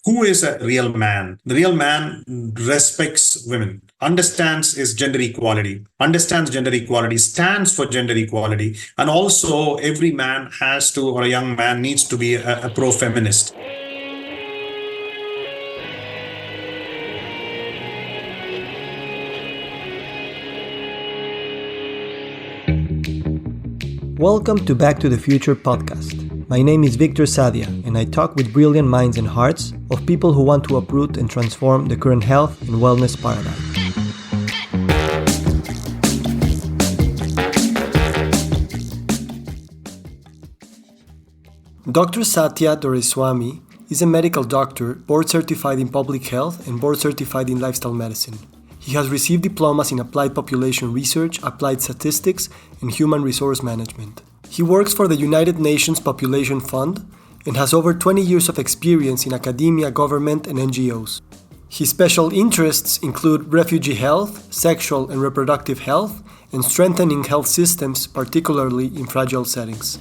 Who is a real man? The real man respects women, understands gender equality, stands for gender equality, and also every man has to, or a young man needs to be a pro-feminist. Welcome to Back to the Future podcast. My name is Victor Sathya, and I talk with brilliant minds and hearts of people who want to uproot and transform the current health and wellness paradigm. Dr. Sathya Doraiswamy is a medical doctor, board certified in public health and board certified in lifestyle medicine. He has received diplomas in applied population research, applied statistics, and human resource management. He works for the United Nations Population Fund and has over 20 years of experience in academia, government, and NGOs. His special interests include refugee health, sexual and reproductive health, and strengthening health systems, particularly in fragile settings.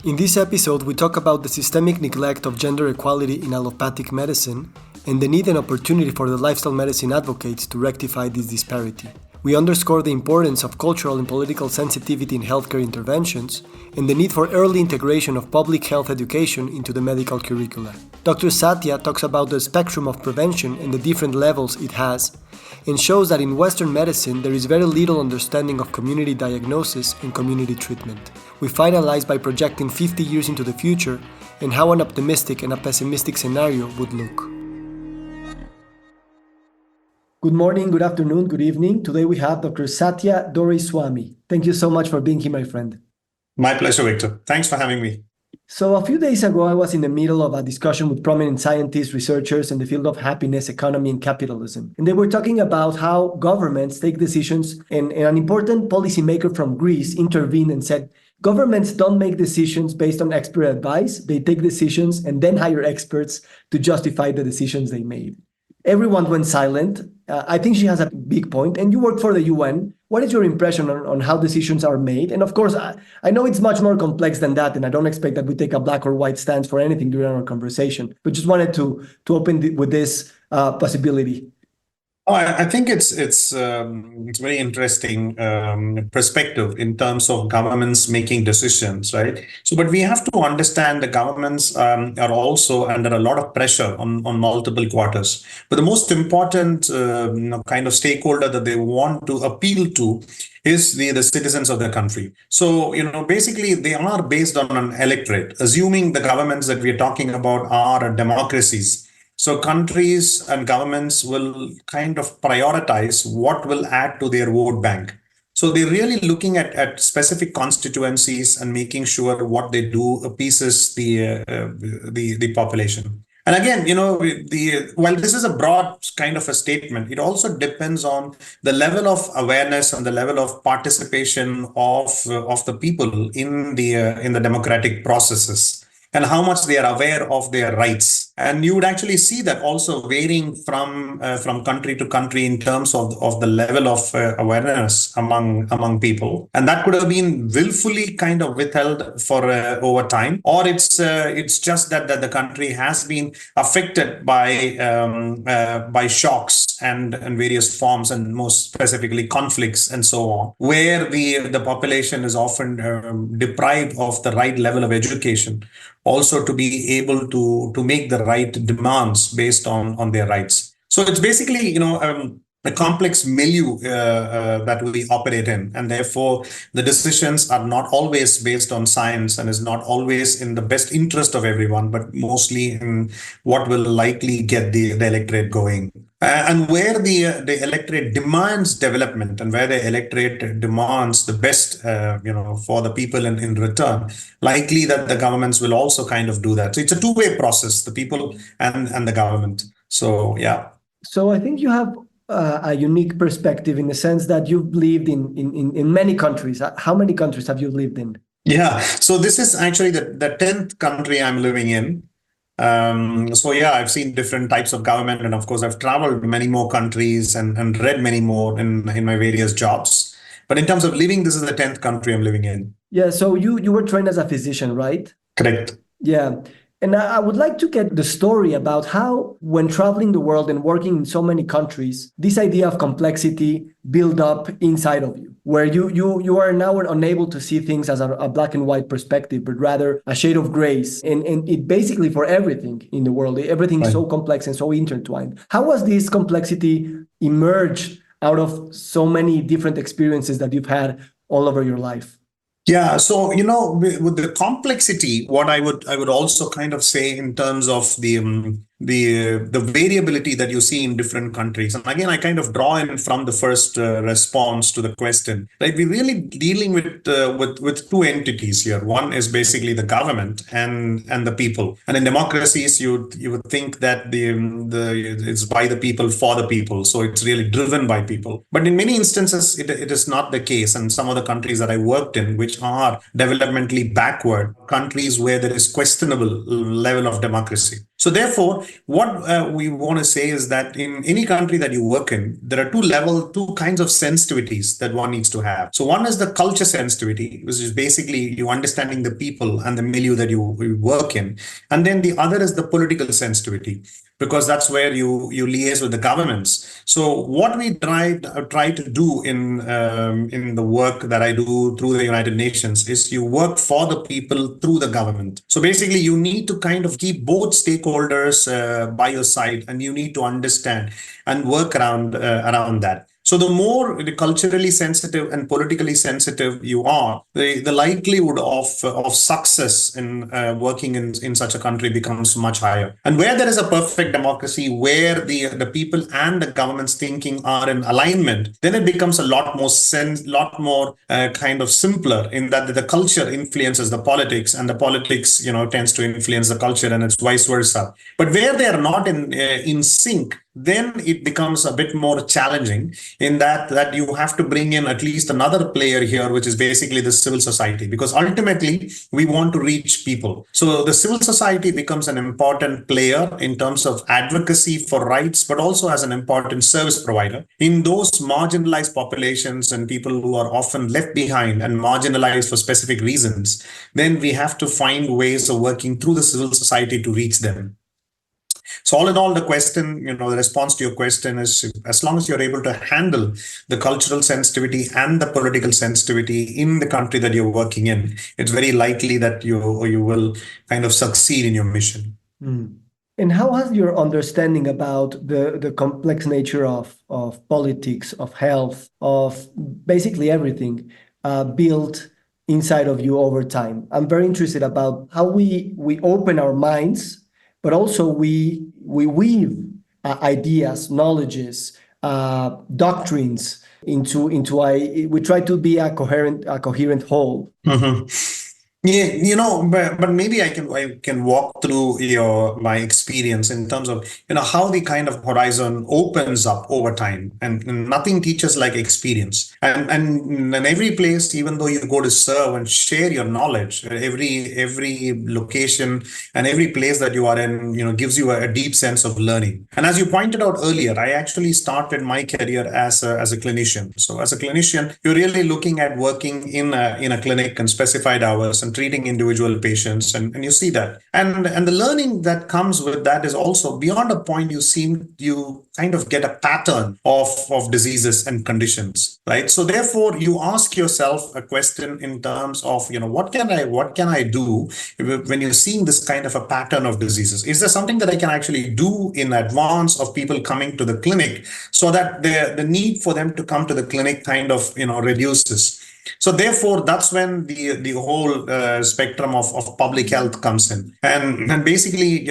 In this episode, we talk about the systemic neglect of gender equality in allopathic medicine and the need and opportunity for the lifestyle medicine advocates to rectify this disparity. We underscore the importance of cultural and political sensitivity in healthcare interventions and the need for early integration of public health education into the medical curricula. Dr. Sathya talks about the spectrum of prevention and the different levels it has, and shows that in Western medicine there is very little understanding of community diagnosis and community treatment. We finalize by projecting 50 years into the future and how an optimistic and a pessimistic scenario would look. Good morning, good afternoon, good evening. Today we have Dr. Sathya Doraiswamy. Thank you so much for being here, my friend. My pleasure, Victor. Thanks for having me. So a few days ago, I was in the middle of a discussion with prominent scientists, researchers in the field of happiness, economy, and capitalism. And they were talking about how governments take decisions, and an important policymaker from Greece intervened and said, governments don't make decisions based on expert advice. They take decisions and then hire experts to justify the decisions they made. Everyone went silent. I think she has a big point. And you work for the UN. What is your impression on how decisions are made? And of course, I know it's much more complex than that, and I don't expect that we take a black or white stance for anything during our conversation, but just wanted to open with this possibility. Oh, I think it's very interesting perspective in terms of governments making decisions, right? So, but we have to understand the governments are also under a lot of pressure on multiple quarters. But the most important kind of stakeholder that they want to appeal to is the citizens of the country. So, basically they are based on an electorate, assuming the governments that we're talking about are democracies. So countries and governments will kind of prioritize what will add to their vote bank. So they're really looking at specific constituencies and making sure what they do appeases the population. And again, while this is a broad kind of a statement, it also depends on the level of awareness and the level of participation of the people in the democratic processes, and how much they are aware of their rights. And you would actually see that also varying from country to country in terms of the level of awareness among people. And that could have been willfully kind of withheld for over time, or it's just that the country has been affected by shocks and various forms, and most specifically conflicts and so on, where the population is often deprived of the right level of education, also to be able to make the right demands based on their rights. So it's basically, a complex milieu that we operate in, and therefore the decisions are not always based on science and is not always in the best interest of everyone, but mostly in what will likely get the electorate going. And where the electorate demands development, and where the electorate demands the best, for the people in return, likely that the governments will also kind of do that. So it's a two-way process, the people and the government. So, yeah. So I think you have a unique perspective in the sense that you've lived in many countries. How many countries have you lived in? Yeah, so this is actually the 10th country I'm living in. I've seen different types of government, and of course I've traveled many more countries and read many more in my various jobs. But in terms of living, this is the 10th country I'm living in. Yeah, so you were trained as a physician, right? Correct. Yeah. And I would like to get the story about how, when traveling the world and working in so many countries, this idea of complexity build up inside of you, where you are now unable to see things as a black and white perspective, but rather a shade of grays. And it basically for everything in the world, everything's Right. so complex and so intertwined. How was this complexity emerged out of so many different experiences that you've had all over your life? Yeah, so with the complexity, what I would also kind of say in terms of the variability that you see in different countries, and again, I kind of draw in from the first response to the question. Right, we're really dealing with two entities here. One is basically the government and the people. And in democracies, you would think that the it's by the people for the people, so it's really driven by people. But in many instances, it is not the case. And some of the countries that I worked in, which are developmentally backward countries where there is questionable level of democracy. So therefore, what we want to say is that in any country that you work in, there are two kinds of sensitivities that one needs to have. So one is the culture sensitivity, which is basically you understanding the people and the milieu that you work in. And then the other is the political sensitivity, because that's where you liaise with the governments. So what we try to do in the work that I do through the United Nations is you work for the people through the government. So basically, you need to kind of keep both stakeholders by your side, and you need to understand and work around that. So the more culturally sensitive and politically sensitive you are, the likelihood of success in working in such a country becomes much higher. And where there is a perfect democracy, where the people and the government's thinking are in alignment, then it becomes a lot more kind of simpler, in that the culture influences the politics, and the politics tends to influence the culture, and it's vice versa. But where they are not in sync, then it becomes a bit more challenging, in that you have to bring in at least another player here, which is basically the civil society, because ultimately we want to reach people. So the civil society becomes an important player in terms of advocacy for rights, but also as an important service provider in those marginalized populations and people who are often left behind and marginalized for specific reasons. Then we have to find ways of working through the civil society to reach them. So all in all, the response to your question is, as long as you're able to handle the cultural sensitivity and the political sensitivity in the country that you're working in, it's very likely that you will kind of succeed in your mission. Mm. And how has your understanding about the complex nature of politics, of health, of basically everything built inside of you over time? I'm very interested about how we open our minds, but also we weave ideas, knowledges, doctrines into we try to be a coherent whole. Mm-hmm. Yeah, but maybe I can walk through my experience in terms of how the kind of horizon opens up over time, and nothing teaches like experience. And in every place, even though you go to serve and share your knowledge, every location and every place that you are in, gives you a deep sense of learning. And as you pointed out earlier, I actually started my career as a clinician. So as a clinician, you're really looking at working in a clinic and specified hours and treating individual patients, and you see that, and the learning that comes with that is also beyond a point. You kind of get a pattern of diseases and conditions, right? So therefore, you ask yourself a question in terms of what can I do when you're seeing this kind of a pattern of diseases? Is there something that I can actually do in advance of people coming to the clinic, so that the need for them to come to the clinic kind of reduces? So therefore, that's when the whole spectrum of public health comes in, and basically,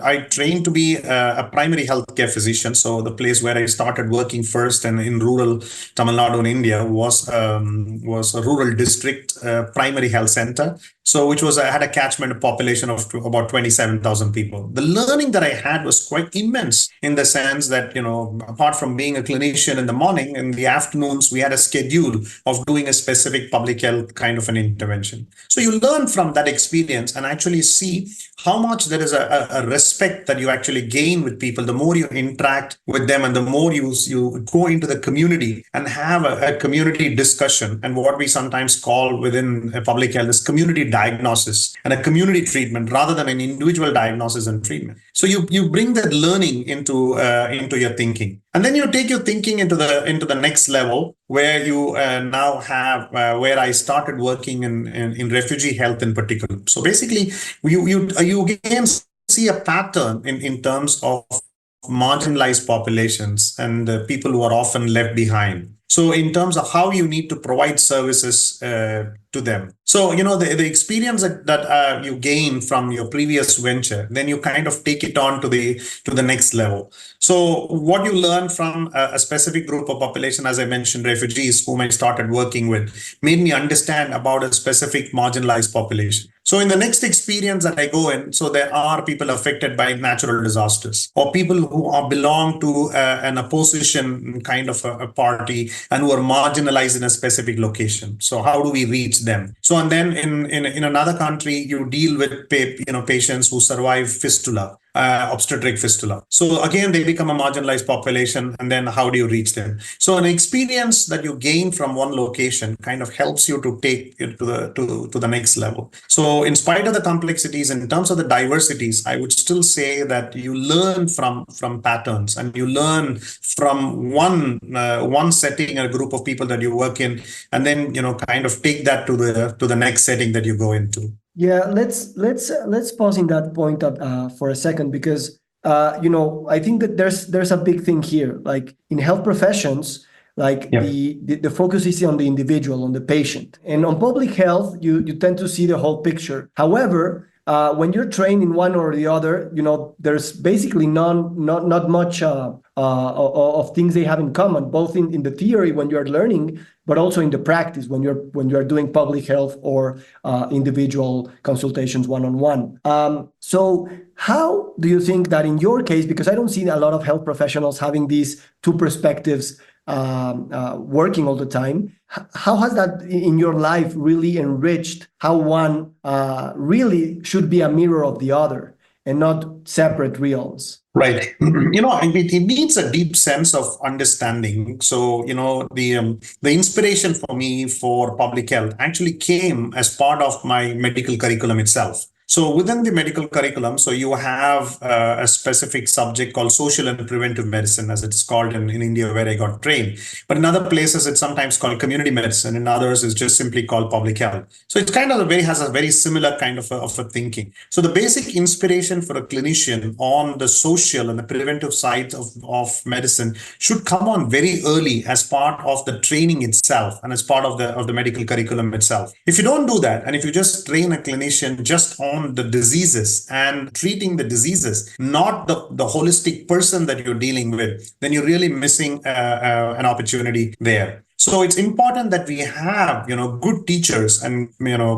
I trained to be a primary healthcare physician. So the place where I started working first, and in rural Tamil Nadu in India, was a rural district primary health center. So which had a catchment population of about 27,000 people. The learning that I had was quite immense, in the sense that apart from being a clinician in the morning, in the afternoons we had a schedule of doing a specific public health kind of an intervention. So you learn from that experience and actually see how much there is a respect that you actually gain with people. The more you interact with them and the more you go into the community and have a community discussion, and what we sometimes call within public health is community diagnosis and a community treatment rather than an individual diagnosis and treatment. So you bring that learning into your thinking, and then you take your thinking into the next level, where you now have where I started working in refugee health in particular. So basically, you again see a pattern in terms of marginalized populations and people who are often left behind. So in terms of how you need to provide services to them. So, the experience that you gain from your previous venture, then you kind of take it on to the next level. So what you learn from a specific group of population, as I mentioned, refugees whom I started working with, made me understand about a specific marginalized population. So in the next experience that I go in, so there are people affected by natural disasters, or people who belong to an opposition kind of a party and who are marginalized in a specific location. So how do we reach them? So and then in another country, you deal with patients who survive fistula. Obstetric fistula. So again, they become a marginalized population, and then how do you reach them? So an experience that you gain from one location kind of helps you to take it to the next level. So in spite of the complexities, in terms of the diversities, I would still say that you learn from patterns, and you learn from one setting, a group of people that you work in, and then kind of take that to the next setting that you go into. Yeah, let's pause in that point for a second, because I think that there's a big thing here. Like in health professions, like the focus is on the individual, on the patient, and on public health, you tend to see the whole picture. However, when you're trained in one or the other, there's basically not much of things they have in common, both in the theory when you're learning, but also in the practice when you're doing public health or individual consultations one-on-one. So how do you think that in your case, because I don't see a lot of health professionals having these two perspectives working all the time, how has that in your life really enriched how one really should be a mirror of the other and not separate realms? Right. It needs a deep sense of understanding. So, the inspiration for me for public health actually came as part of my medical curriculum itself. So within the medical curriculum, so you have a specific subject called social and preventive medicine, as it's called in India, where I got trained. But in other places, it's sometimes called community medicine. In others, it's just simply called public health. So it's kind of has a very similar kind of a thinking. So the basic inspiration for a clinician on the social and the preventive side of medicine should come on very early as part of the training itself and as part of the medical curriculum itself. If you don't do that, and if you just train a clinician just on the diseases and treating the diseases, not the holistic person that you're dealing with, then you're really missing an opportunity there. So it's important that we have, good teachers and,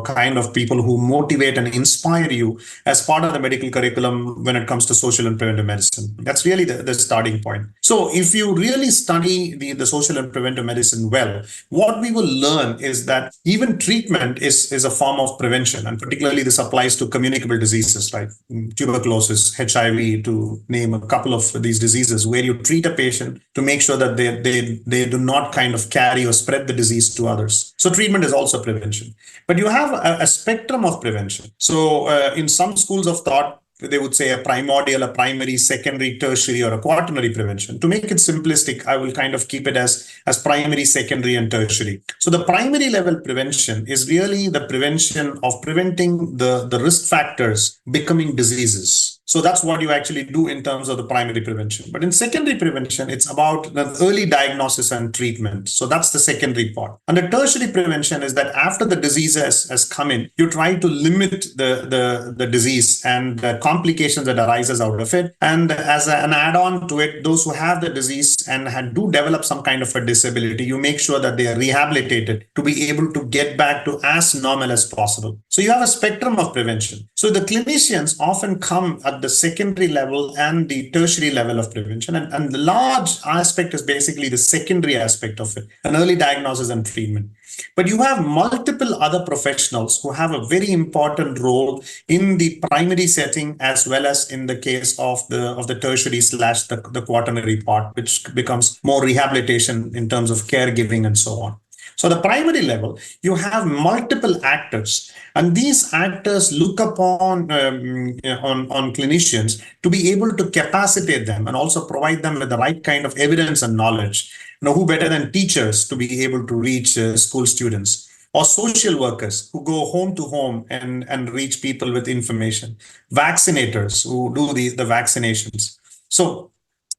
kind of people who motivate and inspire you as part of the medical curriculum when it comes to social and preventive medicine. That's really the starting point. So if you really study the social and preventive medicine well, what we will learn is that even treatment is a form of prevention. And particularly this applies to communicable diseases, like tuberculosis, HIV, to name a couple of these diseases, where you treat a patient to make sure that they do not kind of carry or spread the disease to others. So treatment is also prevention. But you have a spectrum of prevention. So in some schools of thought, they would say a primordial, a primary, secondary, tertiary, or a quaternary prevention. To make it simplistic, I will kind of keep it as primary, secondary, and tertiary. So the primary level prevention is really the prevention of preventing the risk factors becoming diseases. So that's what you actually do in terms of the primary prevention. But in secondary prevention, it's about the early diagnosis and treatment. So that's the secondary part. And the tertiary prevention is that after the disease has come in, you try to limit the disease and the complications that arises out of it. And as an add-on to it, those who have the disease and do develop some kind of a disability, you make sure that they are rehabilitated to be able to get back to as normal as possible. So you have a spectrum of prevention. So the clinicians often come at at the secondary level and the tertiary level of prevention. And the large aspect is basically the secondary aspect of it, an early diagnosis and treatment. But you have multiple other professionals who have a very important role in the primary setting, as well as in the case of the tertiary slash the quaternary part, which becomes more rehabilitation in terms of caregiving and so on. So the primary level, you have multiple actors, and these actors look upon on clinicians to be able to capacitate them and also provide them with the right kind of evidence and knowledge. Who better than teachers to be able to reach school students, or social workers who go home to home and reach people with information, vaccinators who do the vaccinations. So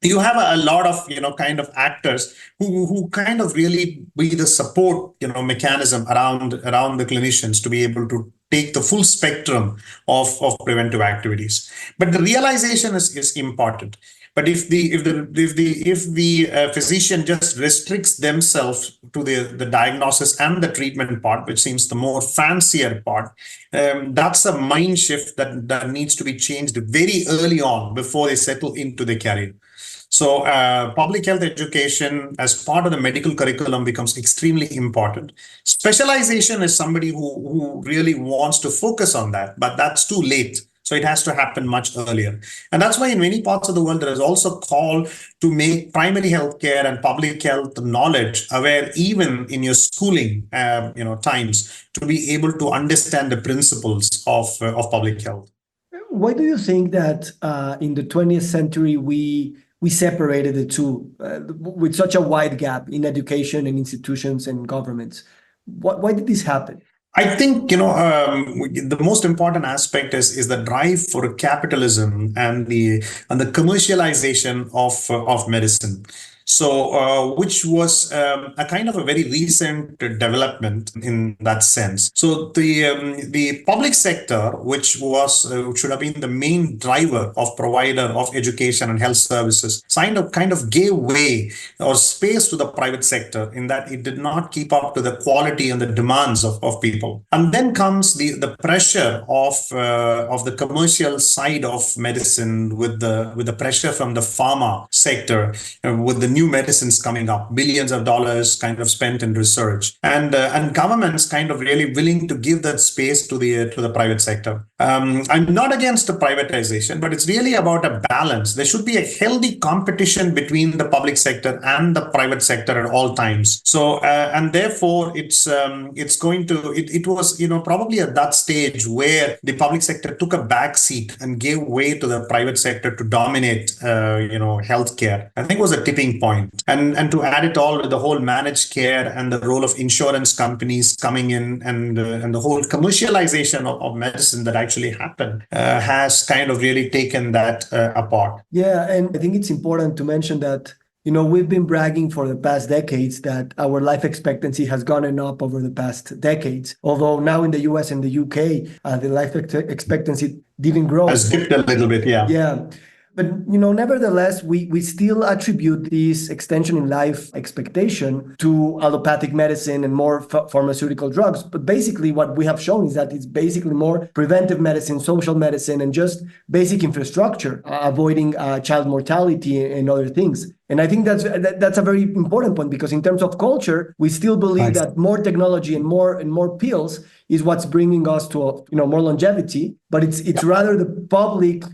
you have a lot of kind of actors who kind of really be the support mechanism around the clinicians to be able to take the full spectrum of preventive activities. But the realization is important. But if the physician just restricts themselves to the diagnosis and the treatment part, which seems the more fancier part, that's a mind shift that needs to be changed very early on before they settle into the career. So public health education as part of the medical curriculum becomes extremely important. Specialization is somebody who really wants to focus on that, but that's too late. So it has to happen much earlier. And that's why in many parts of the world, there is also a call to make primary healthcare and public health knowledge aware, even in your schooling times, to be able to understand the principles of public health. Why do you think that in the 20th century, we separated the two with such a wide gap in education and institutions and governments? Why did this happen? I think, the most important aspect is the drive for capitalism and the commercialization of medicine. So, which was a kind of a very recent development in that sense. So the public sector, which should have been the main driver of provider of education and health services, kind of gave way or space to the private sector in that it did not keep up to the quality and the demands of people. And then comes the pressure of the commercial side of medicine with the pressure from the pharma sector, with the new medicines coming up, billions of dollars kind of spent in research, and governments kind of really willing to give that space to the private sector. I'm not against the privatization, but it's really about a balance. There should be a healthy competition between the public sector and the private sector at all times. So and therefore it was probably at that stage where the public sector took a back seat and gave way to the private sector to dominate healthcare. I think it was a tipping point. And to add it all with the whole managed care and the role of insurance companies coming in and the whole commercialization of medicine that actually happened has kind of really taken that apart. Yeah, and I think it's important to mention that we've been bragging for the past decades that our life expectancy has gone up over the past decades. Although now in the US and the UK, the life expectancy didn't grow. Has dipped a little bit, yeah. Yeah. But, nevertheless, we still attribute this extension in life expectation to allopathic medicine and more pharmaceutical drugs. But basically what we have shown is that it's basically more preventive medicine, social medicine, and just basic infrastructure, avoiding child mortality and other things. And I think that's a very important point, because in terms of culture, we still believe that more technology and more pills is what's bringing us to more longevity. But it's rather the public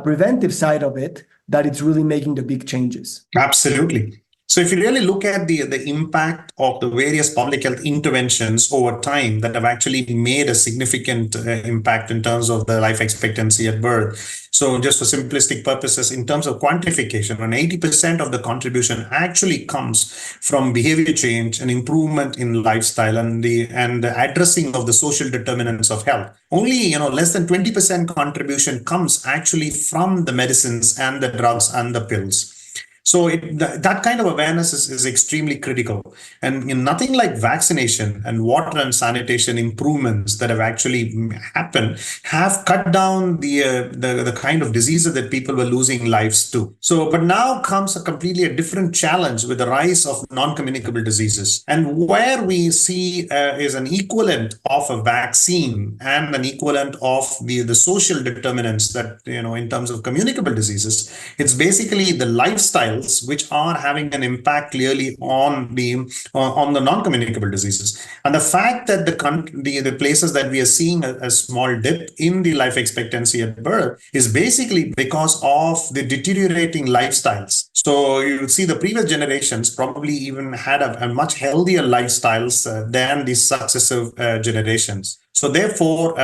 preventive side of it that it's really making the big changes. Absolutely. So if you really look at the impact of the various public health interventions over time that have actually made a significant impact in terms of the life expectancy at birth. So just for simplistic purposes, in terms of quantification, when 80% of the contribution actually comes from behavior change and improvement in lifestyle and the addressing of the social determinants of health. Only less than 20% contribution comes actually from the medicines and the drugs and the pills. So that kind of awareness is extremely critical. And nothing like vaccination and water and sanitation improvements that have actually happened have cut down the kind of diseases that people were losing lives to. So, but now comes a completely a different challenge with the rise of non-communicable diseases. And where we see is an equivalent of a vaccine and an equivalent of the social determinants that, in terms of communicable diseases, it's basically the lifestyles which are having an impact clearly on the non-communicable diseases. And the fact that the places that we are seeing a small dip in the life expectancy at birth is basically because of the deteriorating lifestyles. So you see the previous generations probably even had a much healthier lifestyles than the successive generations. So therefore,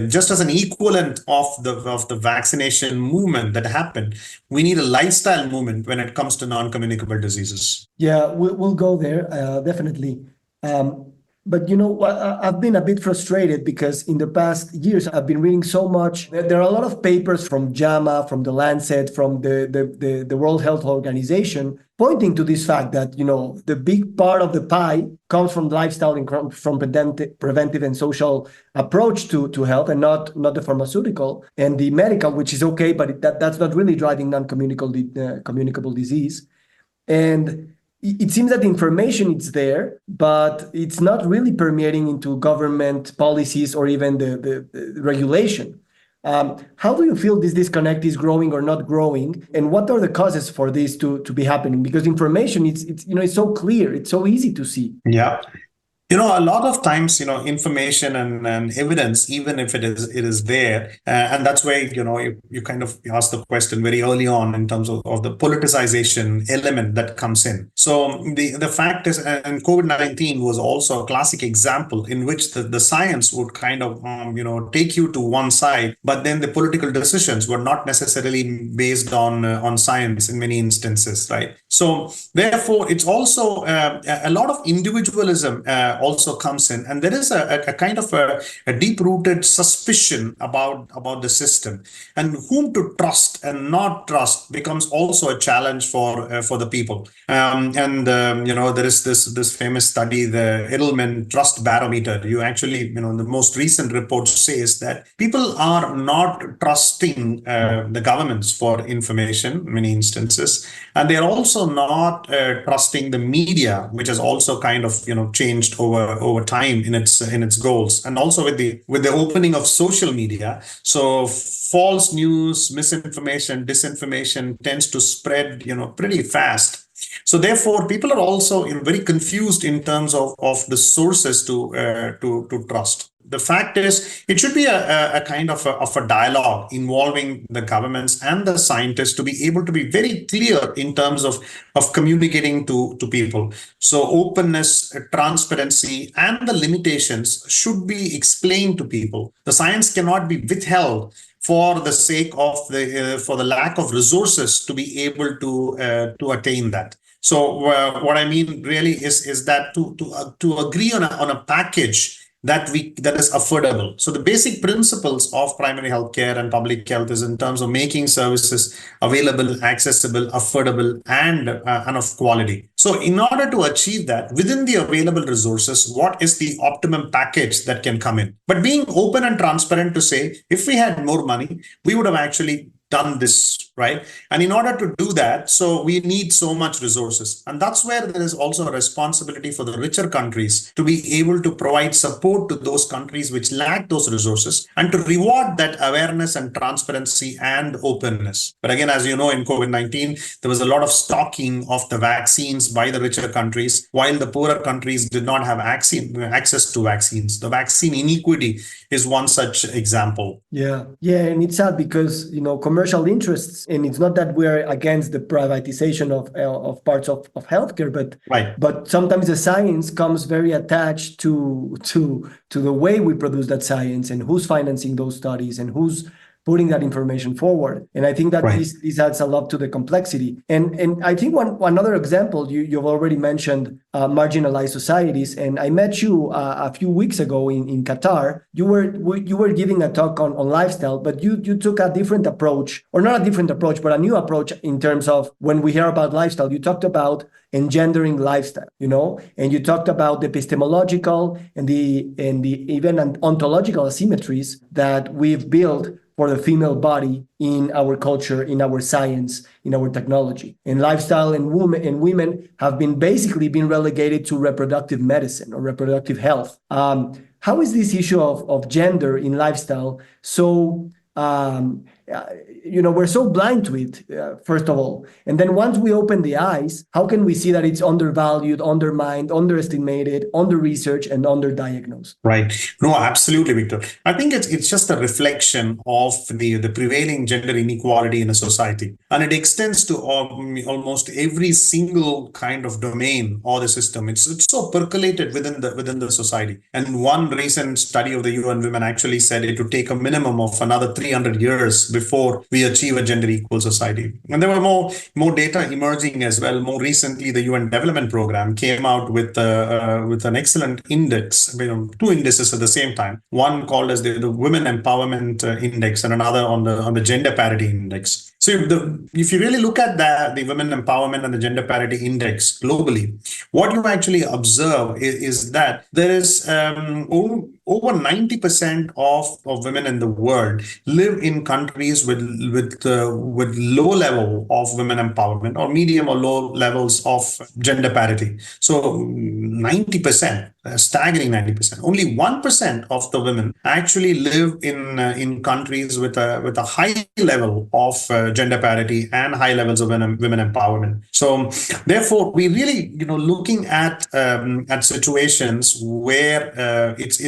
just as an equivalent of the vaccination movement that happened, we need a lifestyle movement when it comes to non-communicable diseases. Yeah, we'll go there, definitely. But I've been a bit frustrated because in the past years, I've been reading so much. There are a lot of papers from JAMA, from the Lancet, from the World Health Organization, pointing to this fact that, the big part of the pie comes from lifestyle and from preventive and social approach to health, and not the pharmaceutical and the medical, which is okay, but that's not really driving communicable disease. And it seems that the information is there, but it's not really permeating into government policies or even the regulation. How do you feel this disconnect is growing or not growing, and what are the causes for this to be happening? Because information, it's so clear, it's so easy to see. Yeah. A lot of times, information and evidence, even if it is there, and that's where, you kind of asked the question very early on in terms of the politicization element that comes in. So the fact is, and COVID-19 was also a classic example in which the science would kind of, take you to one side, but then the political decisions were not necessarily based on science in many instances, right? So therefore, it's also a lot of individualism also comes in, and there is a kind of a deep-rooted suspicion about the system, and whom to trust and not trust becomes also a challenge for the people. There is this famous study, the Edelman Trust Barometer. You actually, the most recent report says that people are not trusting the governments for information in many instances, and they are also not trusting the media, which has also kind of changed over time in its goals, and also with the opening of social media. So false news, misinformation, disinformation tends to spread pretty fast. So therefore, people are also very confused in terms of the sources to trust. The fact is, it should be a kind of a dialogue involving the governments and the scientists to be able to be very clear in terms of communicating to people. So openness, transparency, and the limitations should be explained to people. The science cannot be withheld for the sake of for the lack of resources to be able to attain that. So what I mean really is that to agree on a package that is affordable. So the basic principles of primary healthcare and public health is in terms of making services available, accessible, affordable, and of quality. So in order to achieve that, within the available resources, what is the optimum package that can come in? But being open and transparent to say, if we had more money, we would have actually done this, right? And in order to do that, so we need so much resources. And that's where there is also a responsibility for the richer countries to be able to provide support to those countries which lack those resources, and to reward that awareness and transparency and openness. But again, as you know, in COVID-19, there was a lot of stocking of the vaccines by the richer countries, while the poorer countries did not have access to vaccines. The vaccine inequity is one such example. Yeah, and it's sad because, commercial interests, and it's not that we're against the privatization of parts of healthcare, but right. But sometimes the science comes very attached to the way we produce that science, and who's financing those studies, and who's putting that information forward. And I think that Right. this adds a lot to the complexity. And I think one other example, you've already mentioned marginalized societies. And I met you a few weeks ago in Qatar. You were giving a talk on lifestyle, but you took a different approach, or not a different approach, but a new approach in terms of when we hear about lifestyle. You talked about engendering lifestyle, and you talked about the epistemological and the even ontological asymmetries that we've built for the female body in our culture, in our science, in our technology. And lifestyle and women have been basically been relegated to reproductive medicine or reproductive health. How is this issue of gender in lifestyle so we're so blind to it, first of all. And then once we open the eyes, how can we see that it's undervalued, undermined, underestimated, under-researched, and underdiagnosed? Right. No, absolutely, Victor. I think it's just a reflection of the prevailing gender inequality in a society. And it extends to almost every single kind of domain or the system. It's so percolated within the society. And one recent study of the UN Women actually said it would take a minimum of another 300 years before we achieve a gender equal society. And there were more data emerging as well. More recently, the UN Development Program came out with an excellent index, two indices at the same time. One called as the Women Empowerment Index, and another on the Gender Parity Index. So if you really look at the Women Empowerment and the Gender Parity Index globally, what you actually observe is that there is over 90% of women in the world live in countries with low level of women empowerment or medium or low levels of gender parity. So 90%, a staggering 90%. Only 1% of the women actually live in countries with a high level of gender parity and high levels of women empowerment. So therefore, we really looking at situations where this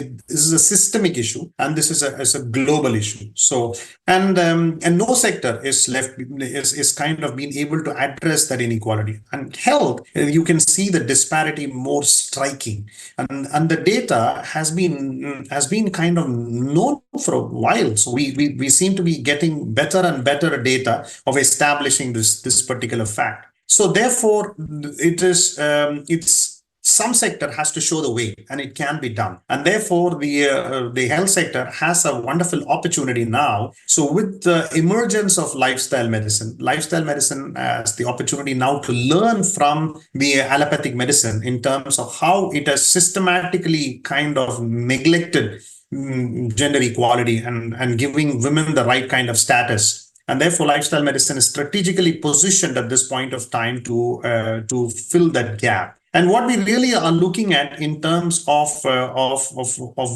is a systemic issue and this is a global issue. So and no sector is kind of being able to address that inequality. And health, you can see the disparity more striking, and the data has been kind of known for a while. So we seem to be getting better and better data of establishing this particular fact. So therefore, it's some sector has to show the way, and it can be done. And therefore, the health sector has a wonderful opportunity now. So with the emergence of lifestyle medicine has the opportunity now to learn from the allopathic medicine in terms of how it has systematically kind of neglected gender equality and giving women the right kind of status. And therefore, lifestyle medicine is strategically positioned at this point of time to fill that gap. And what we really are looking at in terms of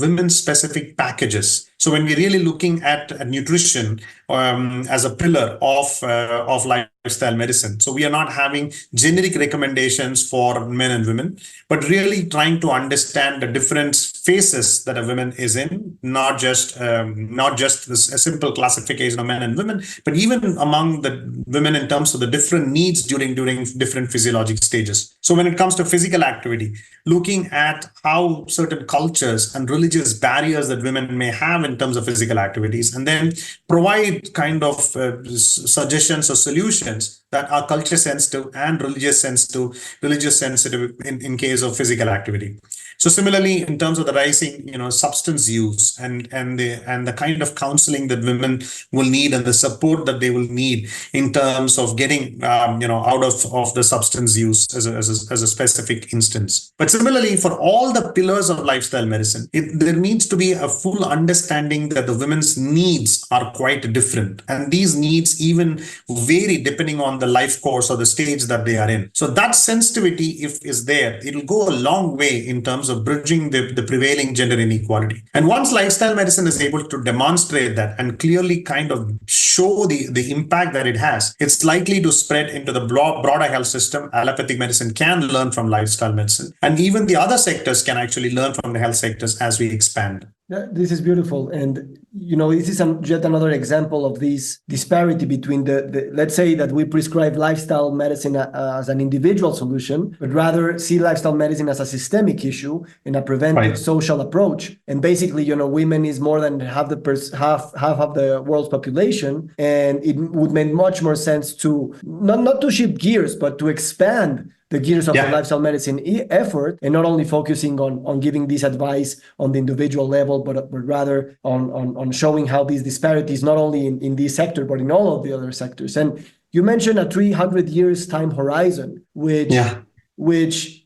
women's specific packages. So when we're really looking at nutrition as a pillar of lifestyle medicine, so we are not having generic recommendations for men and women, but really trying to understand the different phases that a woman is in, not just a simple classification of men and women, but even among the women in terms of the different needs during different physiologic stages. So when it comes to physical activity, looking at how certain cultures and religious barriers that women may have in terms of physical activities, and then provide kind of suggestions or solutions that are culture sensitive and religious sensitive in case of physical activity. So similarly, in terms of the rising, substance use and the kind of counseling that women will need and the support that they will need in terms of getting, out of the substance use as a specific instance. But similarly, for all the pillars of lifestyle medicine, there needs to be a full understanding that the women's needs are quite different, and these needs even vary depending on the life course or the stage that they are in. So that sensitivity, if is there, it will go a long way in terms of bridging the prevailing gender inequality. And once lifestyle medicine is able to demonstrate that and clearly kind of show the impact that it has, it's likely to spread into the broader health system. Allopathic medicine can learn from lifestyle medicine, and even the other sectors can actually learn from the health sectors as we expand. This is beautiful. And, this is yet another example of this disparity between let's say that we prescribe lifestyle medicine as an individual solution, but rather see lifestyle medicine as a systemic issue and a preventive social approach. And basically, women is more than half of the world's population. And it would make much more sense to not to shift gears, but to expand the gears of the lifestyle medicine effort, and not only focusing on giving this advice on the individual level, but rather on showing how these disparities, not only in this sector, but in all of the other sectors. And you mentioned a 300 years time horizon, which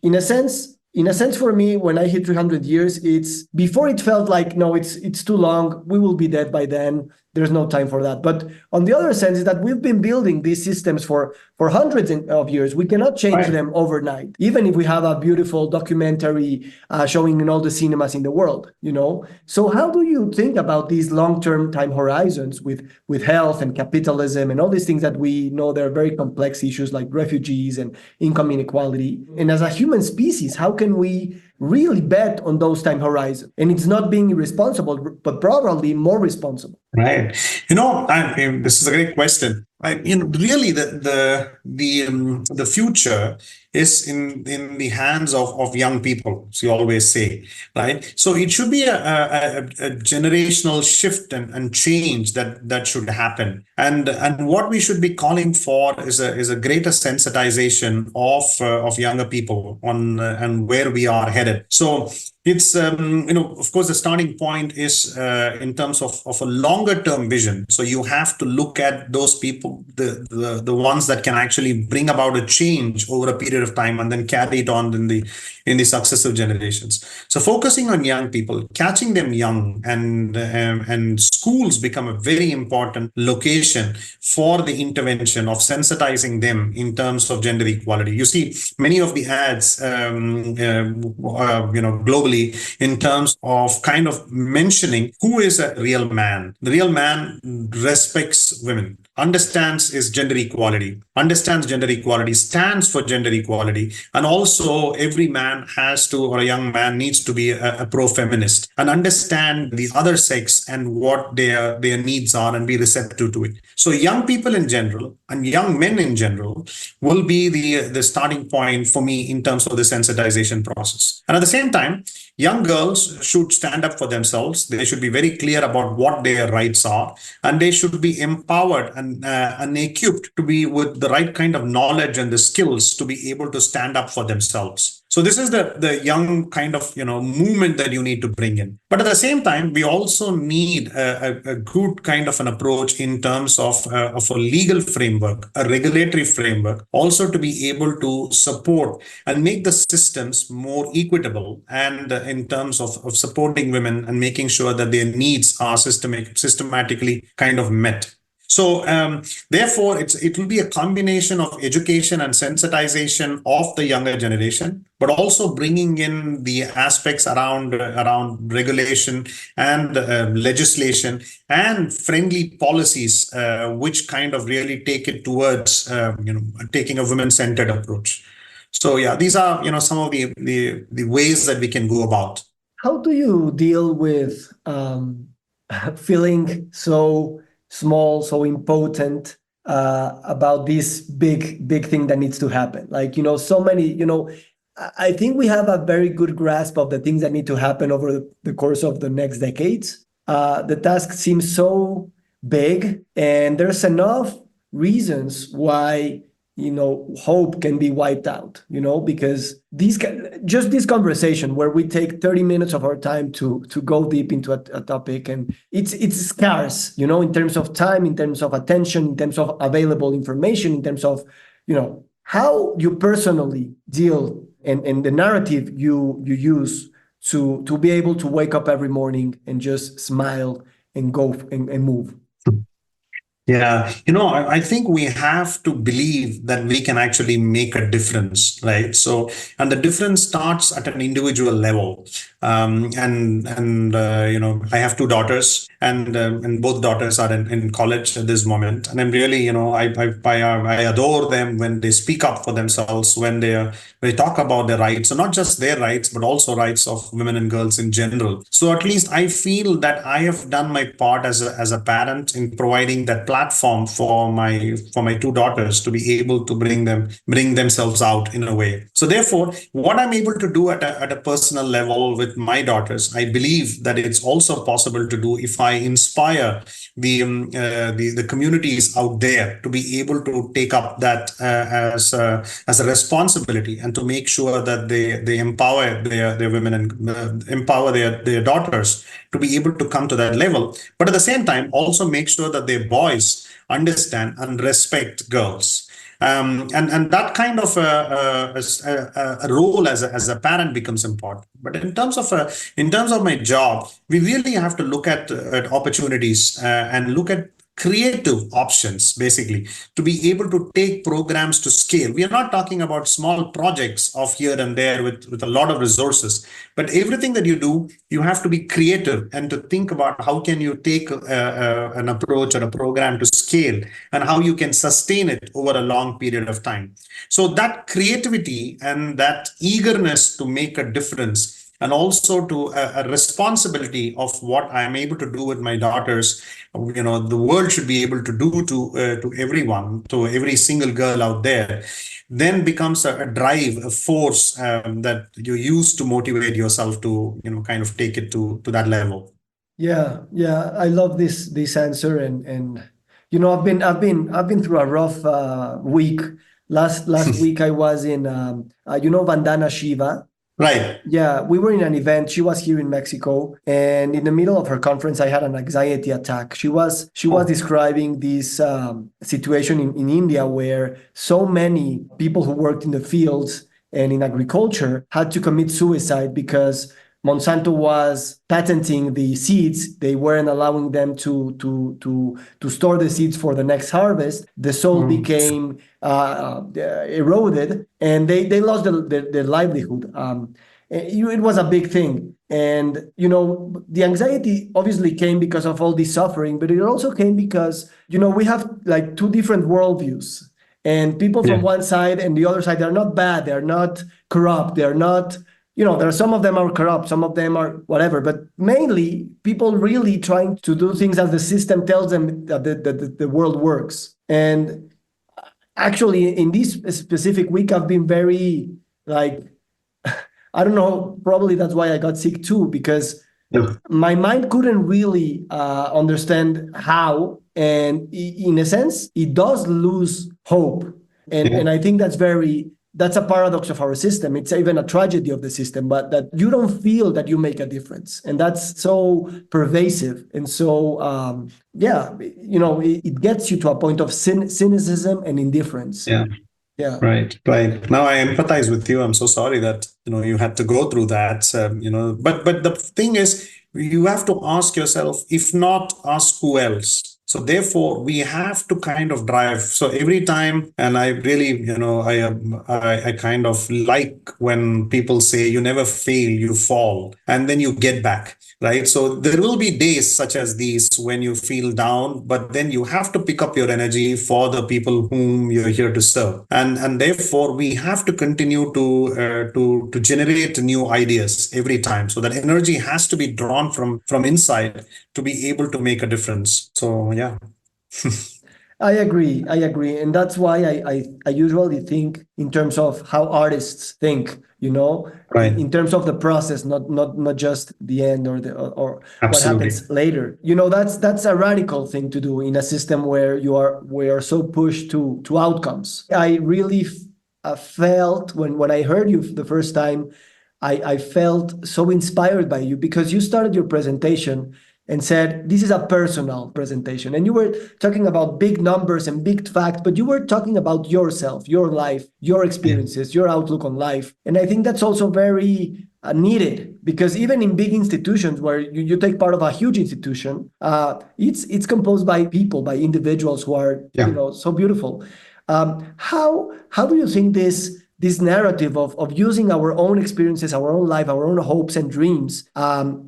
in a sense for me, when I hit 300 years, it's before it felt like, no, it's too long. We will be dead by then. There's no time for that. But on the other sense is that we've been building these systems for hundreds of years. We cannot change them overnight, even if we have a beautiful documentary showing in all the cinemas in the world, So how do you think about these long-term time horizons with health and capitalism and all these things that we know they're very complex issues like refugees and income inequality? And as a human species, how can we really bet on those time horizons? And it's not being irresponsible, but probably more responsible. Right. This is a great question. Really, the future is in the hands of young people, as you always say, right? So it should be a generational shift and change that should happen. And what we should be calling for is a greater sensitization of younger people on and where we are headed. So it's of course the starting point is in terms of a longer term vision. So you have to look at those people, the ones that can actually bring about a change over a period of time and then carry it on in the successive generations. So focusing on young people, catching them young, and schools become a very important location for the intervention of sensitizing them in terms of gender equality. You see many of the ads globally in terms of kind of mentioning who is a real man. The real man respects women, understands gender equality, stands for gender equality, and also every man has to, or a young man needs to be a pro-feminist and understand the other sex and what their needs are and be receptive to it. So young people in general and young men in general will be the starting point for me in terms of the sensitization process. And at the same time, young girls should stand up for themselves. They should be very clear about what their rights are, and they should be empowered and equipped to be with the right kind of knowledge and the skills to be able to stand up for themselves. So this is the young kind of movement that you need to bring in. But at the same time, we also need a good kind of an approach in terms of a legal framework, a regulatory framework, also to be able to support and make the systems more equitable, and in terms of supporting women and making sure that their needs are systematically kind of met. So therefore, it will be a combination of education and sensitization of the younger generation, but also bringing in the aspects around regulation and legislation and friendly policies, which kind of really take it towards taking a women-centered approach. So yeah, these are some of the ways that we can go about. How do you deal with feeling so small, so impotent about this big thing that needs to happen? Like, so many, I think we have a very good grasp of the things that need to happen over the course of the next decades. The task seems so big, and there's enough reasons why hope can be wiped out, because this conversation where we take 30 minutes of our time to go deep into a topic, and it's scarce, in terms of time, in terms of attention, in terms of available information, in terms of, how you personally deal and the narrative you use to be able to wake up every morning and just smile and go and move. Yeah, I think we have to believe that we can actually make a difference, right? So, and the difference starts at an individual level. I have two daughters, and both daughters are in college at this moment. And I'm really, I adore them when they speak up for themselves, when they talk about their rights, so not just their rights, but also rights of women and girls in general. So at least I feel that I have done my part as a parent in providing that platform for my two daughters to be able to bring themselves out in a way. So therefore, what I'm able to do at a personal level with my daughters, I believe that it's also possible to do if I inspire the communities out there to be able to take up that as a responsibility, and to make sure that they empower their women, and empower their daughters to be able to come to that level. But at the same time, also make sure that their boys understand and respect girls. And that kind of a role as a parent becomes important. But in terms of my job, we really have to look at opportunities, and look at creative options, basically, to be able to take programs to scale. We are not talking about small projects of here and there with a lot of resources, but everything that you do, you have to be creative and to think about how can you take an approach or a program to scale, and how you can sustain it over a long period of time. So that creativity and that eagerness to make a difference, and also to a responsibility of what I'm able to do with my daughters, the world should be able to do to everyone, to every single girl out there, then becomes a drive, a force, that you use to motivate yourself to kind of take it to that level. Yeah, I love this answer, and I've been through a rough week. Last week I was in Vandana Shiva. Right. Yeah, we were in an event. She was here in Mexico, and in the middle of her conference, I had an anxiety attack. She was describing this situation in India, where so many people who worked in the fields and in agriculture had to commit suicide because Monsanto was patenting the seeds. They weren't allowing them to store the seeds for the next harvest. The soil became eroded, and they lost their livelihood. It was a big thing. And, the anxiety obviously came because of all this suffering, but it also came because, we have like two different worldviews. And people from one side and the other side, they're not bad. They're not corrupt. They're not, there are some of them are corrupt, some of them are whatever, but mainly people really trying to do things as the system tells them that the world works. And actually, in this specific week, I've been very, like, I don't know, probably that's why I got sick too, because my mind couldn't really understand how, and in a sense, it does lose hope. And I think that's a paradox of our system. It's even a tragedy of the system, but that you don't feel that you make a difference. And that's so pervasive. And so, it gets you to a point of cynicism and indifference. Yeah. Yeah. Right. Now I empathize with you. I'm so sorry that you had to go through that. But the thing is, you have to ask yourself, if not us, who else? So therefore, we have to kind of drive. So every time, and I really, I kind of like when people say, you never fail, you fall, and then you get back. Right. So there will be days such as these when you feel down, but then you have to pick up your energy for the people whom you're here to serve. And therefore, we have to continue to generate new ideas every time. So that energy has to be drawn from inside to be able to make a difference. So, yeah. I agree. And that's why I usually think in terms of how artists think, Right. in terms of the process, not just the end or what Absolutely. happens later. That's a radical thing to do in a system where we are so pushed to outcomes. I really felt when I heard you the first time, I felt so inspired by you, because you started your presentation and said, this is a personal presentation. And you were talking about big numbers and big facts, but you were talking about yourself, your life, your experiences, your outlook on life. And I think that's also very needed, because even in big institutions where you take part of a huge institution, it's composed by people, by individuals who are, so beautiful. How do you think this this narrative of using our own experiences, our own life, our own hopes and dreams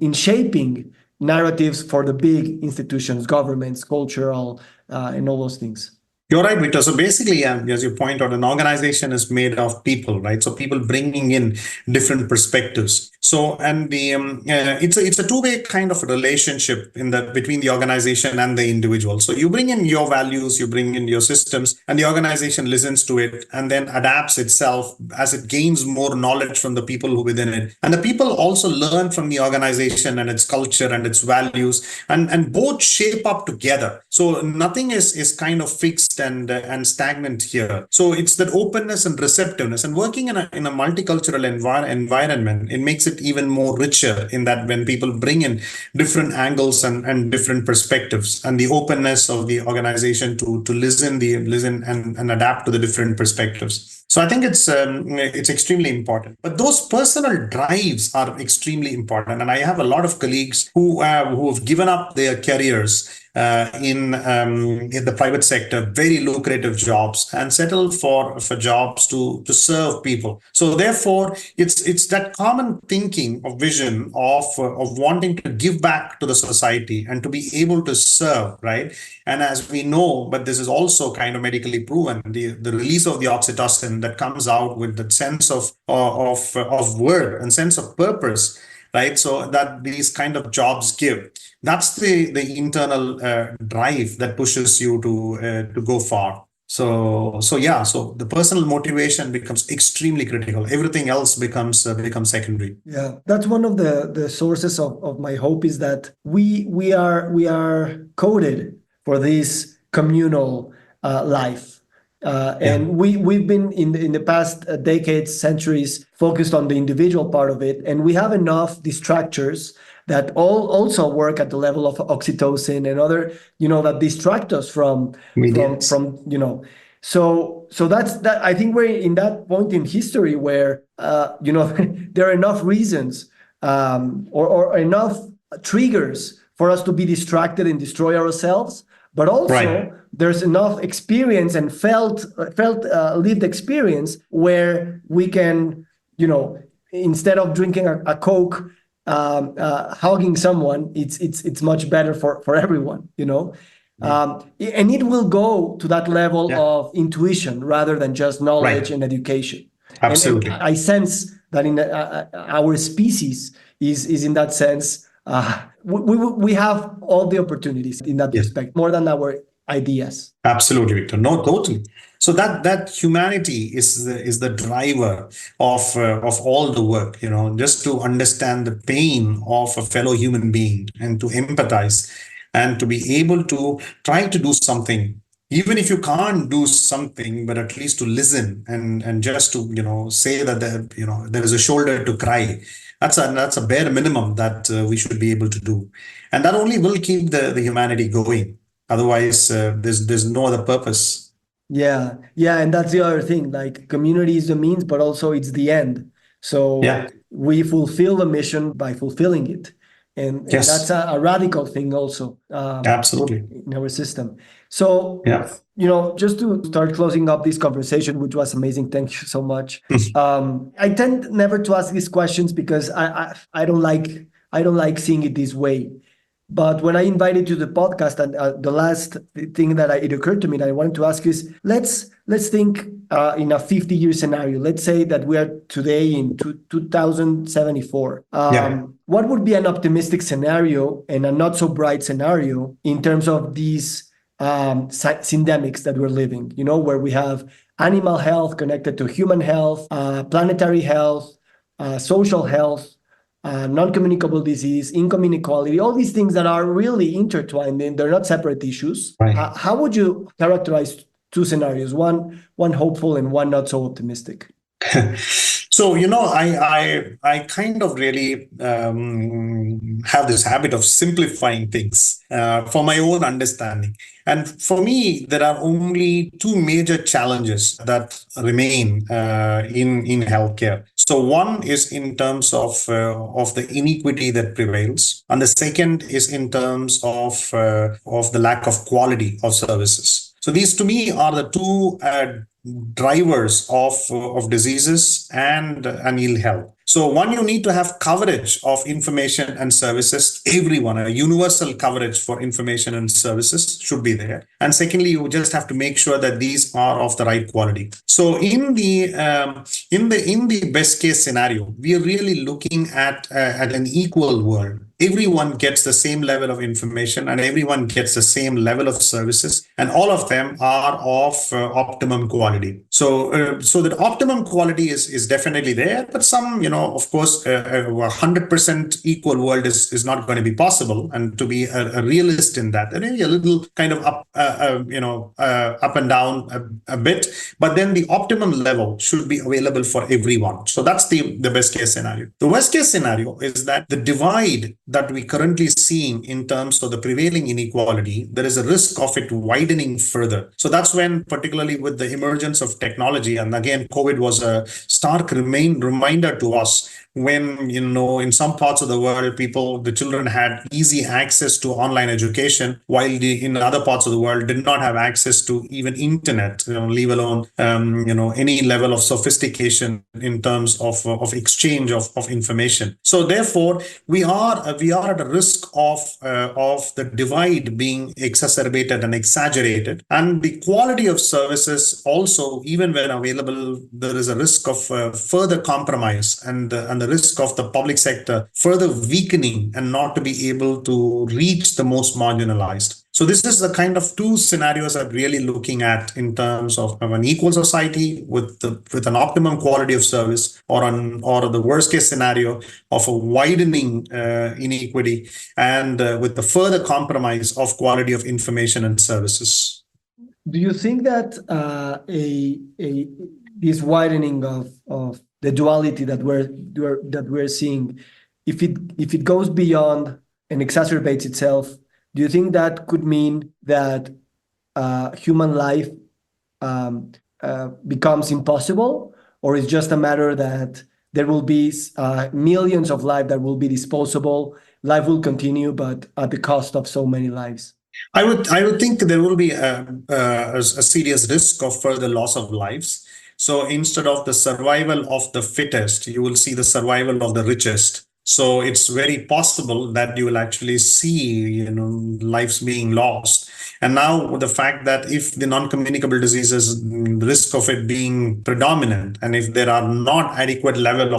in shaping narratives for the big institutions, governments, cultural, and all those things. You're right, Victor. So basically, as you point out, an organization is made of people, right? So people bringing in different perspectives. So, and it's a two-way kind of relationship between the organization and the individual. So you bring in your values, you bring in your systems, and the organization listens to it and then adapts itself as it gains more knowledge from the people who within it. And the people also learn from the organization and its culture and its values, and both shape up together. So nothing is kind of fixed and stagnant here. So it's that openness and receptiveness, and working in a multicultural environment, it makes it even more richer in that when people bring in different angles and different perspectives, and the openness of the organization to listen and adapt to the different perspectives. So I think it's extremely important. But those personal drives are extremely important. And I have a lot of colleagues who have given up their careers in the private sector, very lucrative jobs, and settle for jobs to serve people. So therefore, it's that common thinking of vision of wanting to give back to the society and to be able to serve, right? And as we know, but this is also kind of medically proven, the release of the oxytocin that comes out with that sense of worth and sense of purpose, right? So that these kind of jobs give. That's the internal drive that pushes you to go far. So the personal motivation becomes extremely critical. Everything else becomes secondary. Yeah, that's one of the sources of my hope, is that we are coded for this communal life. And we've been in the past decades, centuries, focused on the individual part of it, and we have enough distractors that also work at the level of oxytocin and other, that distract us from So that's that. I think we're in that point in history where there are enough reasons or enough triggers for us to be distracted and destroy ourselves. But also there's enough experience and felt lived experience where we can, instead of drinking a Coke, hugging someone, it's much better for everyone, and it will go to that level of intuition rather than just knowledge and education. Absolutely. And I sense that in our species is in that sense, we have all the opportunities in that respect, more than our ideas. Absolutely, Victor. No, totally. So that humanity is the driver of all the work, just to understand the pain of a fellow human being and to empathize and to be able to try to do something, even if you can't do something, but at least to listen and just to say that there is a shoulder to cry. That's a bare minimum that we should be able to do, and that only will keep the humanity going. Otherwise, there's no other purpose. Yeah, and that's the other thing. Like, community is the means, but also it's the end. So we fulfill the mission by fulfilling it, and that's a radical thing also. Absolutely, in our system. So just to start closing up this conversation, which was amazing. Thank you so much. I tend never to ask these questions because I don't like seeing it this way. But when I invited you to the podcast, and the last thing that it occurred to me that I wanted to ask you is, let's think in a 50-year scenario. Let's say that we are today in 2074. What would be an optimistic scenario and a not so bright scenario in terms of these syndemics that we're living? Where we have animal health connected to human health, planetary health, social health, non-communicable disease, income inequality, all these things that are really intertwined, and they're not separate issues. How would you characterize two scenarios, one hopeful and one not so optimistic? So, I kind of really have this habit of simplifying things for my own understanding. And for me, there are only two major challenges that remain in healthcare. So one is in terms of the inequity that prevails, and the second is in terms of the lack of quality of services. So these, to me, are the two drivers of diseases and ill health. So one, you need to have coverage of information and services. Everyone, a universal coverage for information and services should be there. And secondly, you just have to make sure that these are of the right quality. So in the best case scenario, we are really looking at an equal world. Everyone gets the same level of information and everyone gets the same level of services, and all of them are of optimum quality. So that optimum quality is definitely there, but some, of course, 100% equal world is not going to be possible. And to be a realist in that, maybe a little kind of up and down a bit, but then the optimum level should be available for everyone. So that's the best case scenario. The worst case scenario is that the divide that we currently seeing in terms of the prevailing inequality, there is a risk of it widening further. So that's when, particularly with the emergence of technology, and again, COVID was a stark reminder to us when, in some parts of the world, the children had easy access to online education, while in other parts of the world did not have access to even internet, leave alone, any level of sophistication in terms of exchange of information. So therefore, we are at a risk of the divide being exacerbated and exaggerated, and the quality of services also, even when available, there is a risk of further compromise and the risk of the public sector further weakening and not to be able to reach the most marginalized. So this is the kind of two scenarios I'm really looking at in terms of an equal society with an optimum quality of service, or the worst case scenario of a widening inequity and with the further compromise of quality of information and services. Do you think that this widening of the duality that we're seeing, if it goes beyond and exacerbates itself, do you think that could mean that human life becomes impossible, or is just a matter that there will be millions of lives that will be disposable? Life will continue, but at the cost of so many lives. I would think there will be a serious risk of further loss of lives. So instead of the survival of the fittest, you will see the survival of the richest. So it's very possible that you will actually see, lives being lost. And now with the fact that if the non-communicable diseases, the risk of it being predominant, and if there are not adequate level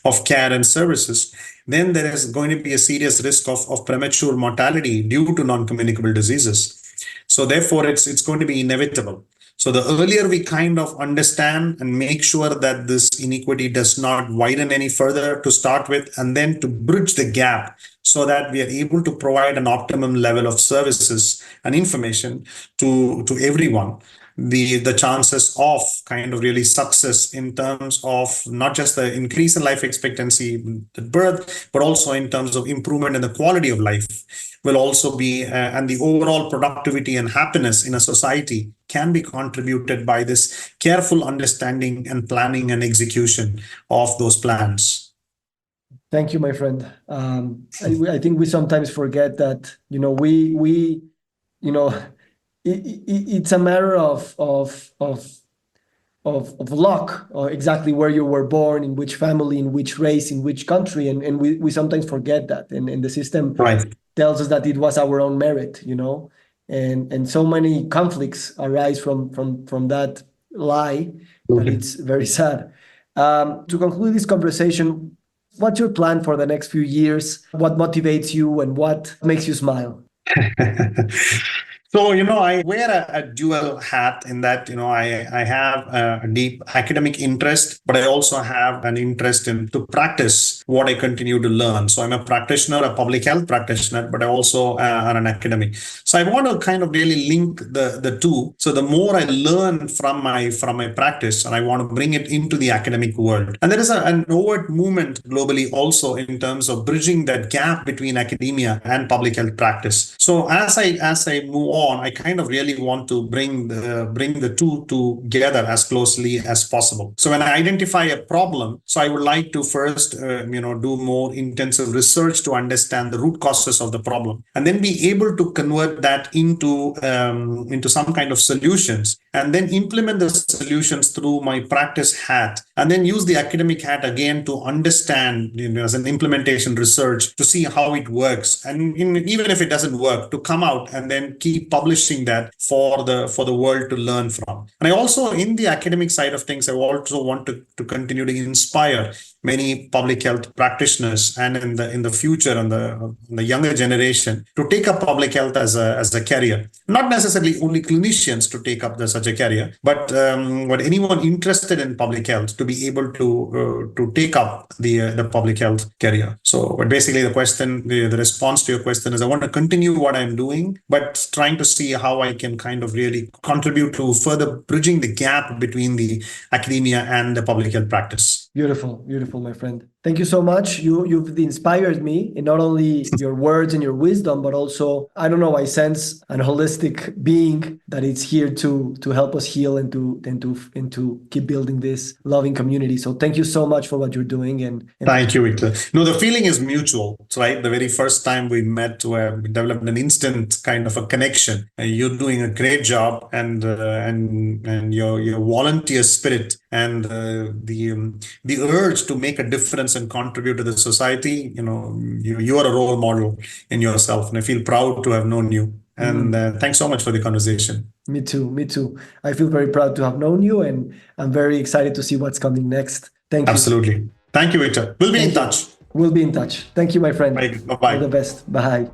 of care and services, then there is going to be a serious risk of premature mortality due to non-communicable diseases. So therefore, it's going to be inevitable. So the earlier we kind of understand and make sure that this inequity does not widen any further to start with, and then to bridge the gap so that we are able to provide an optimum level of services and information to everyone, the chances of kind of really success in terms of not just the increase in life expectancy at birth, but also in terms of improvement in the quality of life will also be, and the overall productivity and happiness in a society can be contributed by this careful understanding and planning and execution of those plans. Thank you, my friend. I think we sometimes forget that, it's a matter of luck, or exactly where you were born, in which family, in which race, in which country, and we sometimes forget that, and the system tells us that it was our own merit, and so many conflicts arise from that lie that it's very sad. To conclude this conversation, what's your plan for the next few years? What motivates you and what makes you smile? So, I wear a dual hat in that, I have a deep academic interest, but I also have an interest to practice what I continue to learn. So I'm a practitioner, a public health practitioner, but I also am an academic. So I want to kind of really link the two. So the more I learn from my practice, and I want to bring it into the academic world. And there is an overt movement globally also in terms of bridging that gap between academia and public health practice. So as I move on, on, I kind of really want to bring the two together as closely as possible. So when I identify a problem, so I would like to first, do more intensive research to understand the root causes of the problem, and then be able to convert that into some kind of solutions, and then implement the solutions through my practice hat, and then use the academic hat again to understand, as an implementation research, to see how it works, and even if it doesn't work, to come out and then keep publishing that for the world to learn from. And I also, in the academic side of things, I also want to continue to inspire many public health practitioners, and in the future, and the younger generation, to take up public health as a career. Not necessarily only clinicians to take up such a career, but anyone interested in public health to be able to take up the public health career. So, but basically, the response to your question is, I want to continue what I'm doing, but trying to see how I can kind of really contribute to further bridging the gap between the academia and the public health practice. Beautiful, beautiful, my friend. Thank you so much. You've inspired me in not only your words and your wisdom, but also, I don't know, I sense an holistic being that is here to help us heal and to keep building this loving community. So thank you so much for what you're doing. And thank you, Victor. No, the feeling is mutual, right? The very first time we met, where we developed an instant kind of a connection. You're doing a great job, and your volunteer spirit and the urge to make a difference and contribute to the society, you are a role model in yourself, and I feel proud to have known you. And thanks so much for the conversation. Me too. I feel very proud to have known you, and I'm very excited to see what's coming next. Thank you. Absolutely. Thank you, Victor. We'll be in touch. We'll be in touch. Thank you, my friend. Bye. Bye-bye. All the best. Bye.